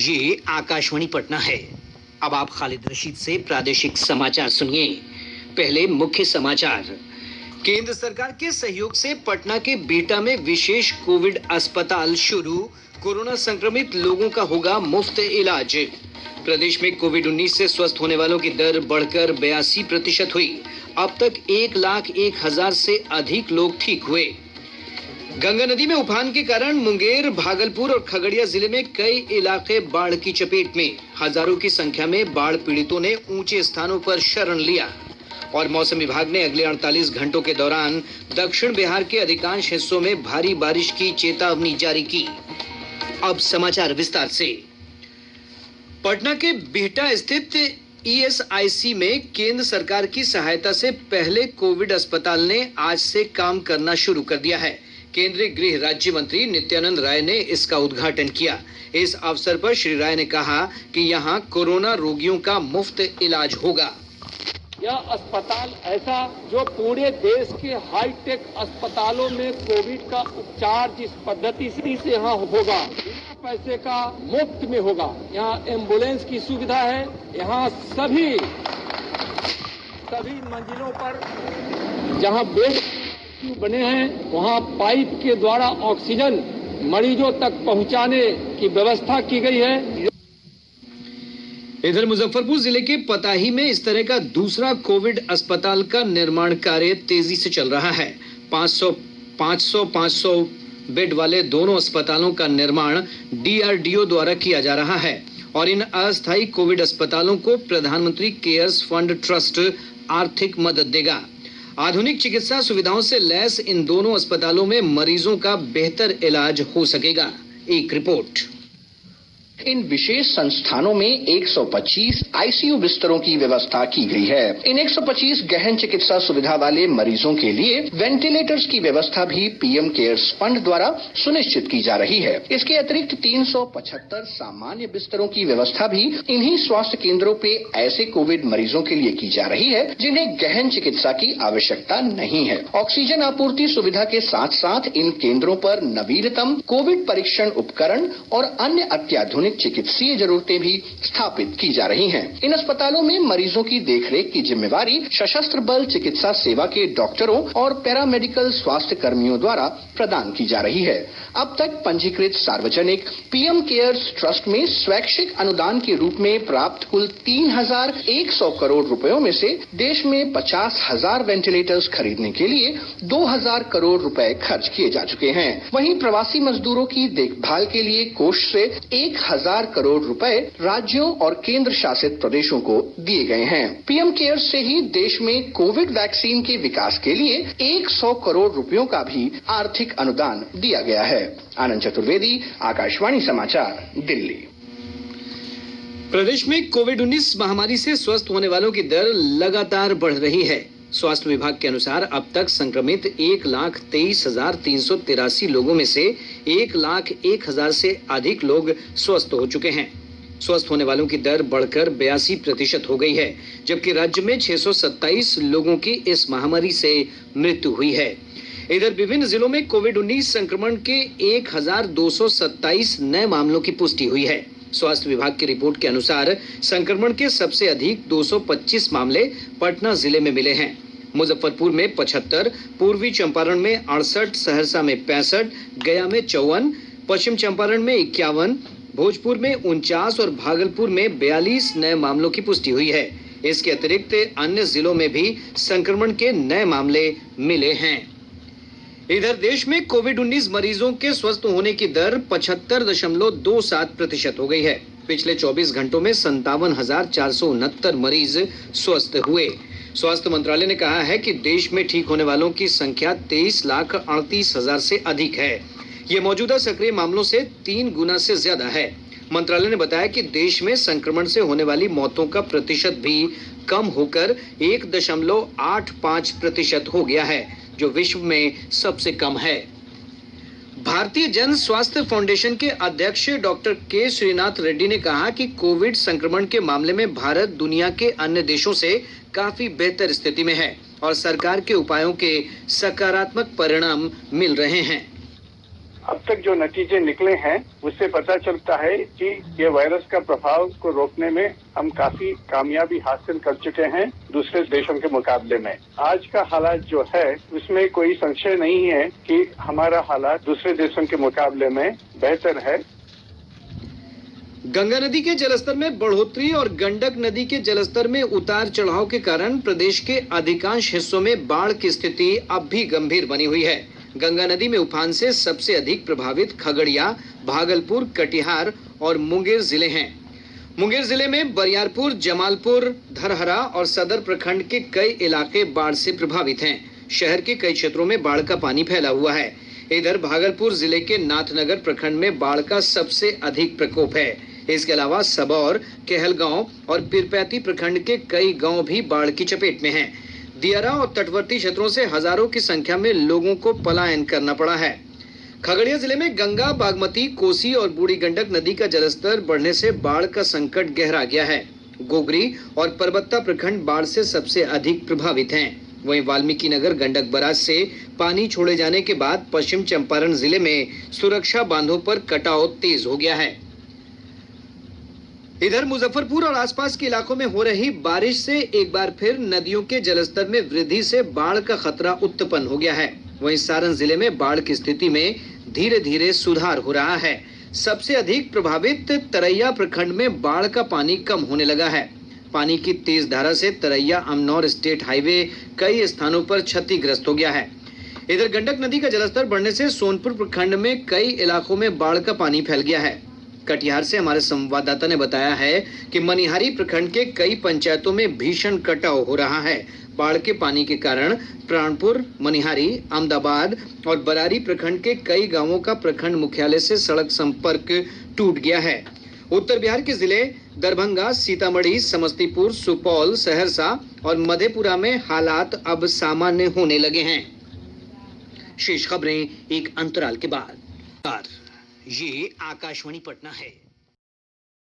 ये आकाशवाणी पटना है। अब आप खालिद रशीद से प्रादेशिक समाचार सुनिए। पहले मुख्य समाचार। केंद्र सरकार के सहयोग से पटना के बिहटा में विशेष कोविड अस्पताल शुरू। कोरोना संक्रमित लोगों का होगा मुफ्त इलाज। प्रदेश में कोविड-19 से स्वस्थ होने वालों की दर बढ़कर 82% हुई। अब तक 1,01,000 से अधिक लोग ठीक हुए। गंगा नदी में उफान के कारण मुंगेर, भागलपुर और खगड़िया जिले में कई इलाके बाढ़ की चपेट में। हजारों की संख्या में बाढ़ पीड़ितों ने ऊंचे स्थानों पर शरण लिया। और मौसम विभाग ने अगले 48 घंटों के दौरान दक्षिण बिहार के अधिकांश हिस्सों में भारी बारिश की चेतावनी जारी की। अब समाचार विस्तार से। पटना के बिहटा स्थित ईएसआईसी में केंद्र सरकार की सहायता से पहले कोविड अस्पताल ने आज से काम करना शुरू कर दिया है। केंद्रीय गृह राज्य मंत्री नित्यानंद राय ने इसका उद्घाटन किया। इस अवसर पर श्री राय ने कहा कि यहां कोरोना रोगियों का मुफ्त इलाज होगा। यह अस्पताल ऐसा जो पूरे देश के हाईटेक अस्पतालों में कोविड का उपचार जिस पद्धति से यहाँ होगा, बिना पैसे का मुफ्त में होगा। यहाँ एम्बुलेंस की सुविधा है। यहाँ सभी मंजिलों पर जहाँ बेड बने हैं वहाँ पाइप के द्वारा ऑक्सीजन मरीजों तक पहुँचाने की व्यवस्था की गई है। इधर मुजफ्फरपुर जिले के पताही में इस तरह का दूसरा कोविड अस्पताल का निर्माण कार्य तेजी से चल रहा है। 500 बेड वाले दोनों अस्पतालों का निर्माण डीआरडीओ द्वारा किया जा रहा है और इन अस्थायी कोविड अस्पतालों को प्रधानमंत्री केयर्स फंड ट्रस्ट आर्थिक मदद देगा। आधुनिक चिकित्सा सुविधाओं से लैस इन दोनों अस्पतालों में मरीजों का बेहतर इलाज हो सकेगा। एक रिपोर्ट। इन विशेष संस्थानों में 125 आईसीयू बिस्तरों की व्यवस्था की गई है। इन 125 गहन चिकित्सा सुविधा वाले मरीजों के लिए वेंटिलेटर्स की व्यवस्था भी पीएम केयर्स फंड द्वारा सुनिश्चित की जा रही है। इसके अतिरिक्त 375 सामान्य बिस्तरों की व्यवस्था भी इन्हीं स्वास्थ्य केंद्रों पे ऐसे कोविड मरीजों के लिए की जा रही है जिन्हें गहन चिकित्सा की आवश्यकता नहीं है। ऑक्सीजन आपूर्ति सुविधा के साथ साथ इन केंद्रों पर नवीनतम कोविड परीक्षण उपकरण और अन्य अत्याधुनिक चिकित्सीय जरूरतें भी स्थापित की जा रही हैं। इन अस्पतालों में मरीजों की देखरेख की जिम्मेवारी सशस्त्र बल चिकित्सा सेवा के डॉक्टरों और पैरामेडिकल स्वास्थ्य कर्मियों द्वारा प्रदान की जा रही है। अब तक पंजीकृत सार्वजनिक पीएम केयर्स ट्रस्ट में स्वैच्छिक अनुदान के रूप में प्राप्त कुल 3,100 करोड़ रुपयों में से देश में 50,000 वेंटिलेटर्स खरीदने के लिए 2,000 करोड़ रुपए खर्च किए जा चुके हैं। वहीं प्रवासी मजदूरों की देखभाल के लिए कोष से 1,000 करोड़ रुपए राज्यों और केंद्र शासित प्रदेशों को दिए गए हैं। पीएम केयर्स से ही देश में कोविड वैक्सीन के विकास के लिए 100 करोड़ रुपयों का भी आर्थिक अनुदान दिया गया है। आनंद चतुर्वेदी, आकाशवाणी समाचार, दिल्ली। प्रदेश में कोविड-19 महामारी से स्वस्थ होने वालों की दर लगातार बढ़ रही है। स्वास्थ्य विभाग के अनुसार अब तक संक्रमित 1,23,383 लोगों में से 1,01,000 से अधिक लोग स्वस्थ हो चुके हैं। स्वस्थ होने वालों की दर बढ़कर 82% हो गई है, जबकि राज्य में 627 लोगों की इस महामारी से मृत्यु हुई है। इधर विभिन्न जिलों में कोविड-19 संक्रमण के 1,227 नए मामलों की पुष्टि हुई है। स्वास्थ्य विभाग की रिपोर्ट के अनुसार संक्रमण के सबसे अधिक 225 मामले पटना जिले में मिले हैं। मुजफ्फरपुर में 75, पूर्वी चंपारण में 68, सहरसा में 65, गया में 54, पश्चिम चंपारण में 51, भोजपुर में 49 और भागलपुर में 42 नए मामलों की पुष्टि हुई है। इसके अतिरिक्त अन्य जिलों में भी संक्रमण के नए मामले मिले हैं। इधर देश में कोविड-19 मरीजों के स्वस्थ होने की दर 75.27% हो गई है। पिछले 24 घंटों में 57,469 मरीज स्वस्थ हुए। स्वास्थ्य मंत्रालय ने कहा है कि देश में ठीक होने वालों की संख्या 23,38,000 से अधिक है। ये मौजूदा सक्रिय मामलों से 3 गुना से ज्यादा है। मंत्रालय ने बताया कि देश में संक्रमण से होने वाली मौतों का प्रतिशत भी कम होकर 1.85% हो गया है, जो विश्व में सबसे कम है। भारतीय जन स्वास्थ्य फाउंडेशन के अध्यक्ष डॉक्टर के श्रीनाथ रेड्डी ने कहा कि कोविड संक्रमण के मामले में भारत दुनिया के अन्य देशों से काफी बेहतर स्थिति में है और सरकार के उपायों के सकारात्मक परिणाम मिल रहे हैं। अब तक जो नतीजे निकले हैं उससे पता चलता है कि ये वायरस का प्रभाव को रोकने में हम काफी कामयाबी हासिल कर चुके हैं दूसरे देशों के मुकाबले में। आज का हालात जो है उसमें कोई संशय नहीं है कि हमारा हालात दूसरे देशों के मुकाबले में बेहतर है। गंगा नदी के जलस्तर में बढ़ोतरी और गंडक नदी के जलस्तर में उतार चढ़ाव के कारण प्रदेश के अधिकांश हिस्सों में बाढ़ की स्थिति अब भी गंभीर बनी हुई है। गंगा नदी में उफान से सबसे अधिक प्रभावित खगड़िया, भागलपुर, कटिहार और मुंगेर जिले हैं। मुंगेर जिले में बरियारपुर, जमालपुर, धरहरा और सदर प्रखंड के कई इलाके बाढ़ से प्रभावित हैं। शहर के कई क्षेत्रों में बाढ़ का पानी फैला हुआ है। इधर भागलपुर जिले के नाथनगर प्रखंड में बाढ़ का सबसे अधिक प्रकोप है। इसके अलावा सबौर, कहलगांव और पीरपैती प्रखंड के कई गांव भी बाढ़ की चपेट में हैं। दियारा और तटवर्ती क्षेत्रों से हजारों की संख्या में लोगों को पलायन करना पड़ा है। खगड़िया जिले में गंगा, बागमती, कोसी और बूढ़ी गंडक नदी का जलस्तर बढ़ने से बाढ़ का संकट गहरा गया है। गोगरी और परबत्ता प्रखंड बाढ़ से सबसे अधिक प्रभावित हैं। वहीं वाल्मीकि नगर गंडक बराज से पानी छोड़े जाने के बाद पश्चिम चंपारण जिले में सुरक्षा बांधों पर कटाव तेज हो गया है। इधर मुजफ्फरपुर और आसपास के इलाकों में हो रही बारिश से एक बार फिर नदियों के जलस्तर में वृद्धि से बाढ़ का खतरा उत्पन्न हो गया है। वहीं सारण जिले में बाढ़ की स्थिति में धीरे धीरे सुधार हो रहा है। सबसे अधिक प्रभावित तरैया प्रखंड में बाढ़ का पानी कम होने लगा है। पानी की तेज धारा से तरैया अमनौर स्टेट हाईवे कई स्थानों पर क्षतिग्रस्त हो गया है। इधर गंडक नदी का जलस्तर बढ़ने से सोनपुर प्रखंड में कई इलाकों में बाढ़ का पानी फैल गया है। कटिहार से हमारे संवाददाता ने बताया है कि मनिहारी प्रखंड के कई पंचायतों में भीषण कटाव हो रहा है। बाढ़ के पानी के कारण प्राणपुर, मनिहारी, अहमदाबाद और बरारी प्रखंड के कई गांवों का प्रखंड मुख्यालय से सड़क संपर्क टूट गया है। उत्तर बिहार के जिले दरभंगा, सीतामढ़ी, समस्तीपुर, सुपौल, सहरसा और मधेपुरा में हालात अब सामान्य होने लगे हैं। शेष खबरें एक अंतराल के बाद। ये आकाशवाणी पटना है।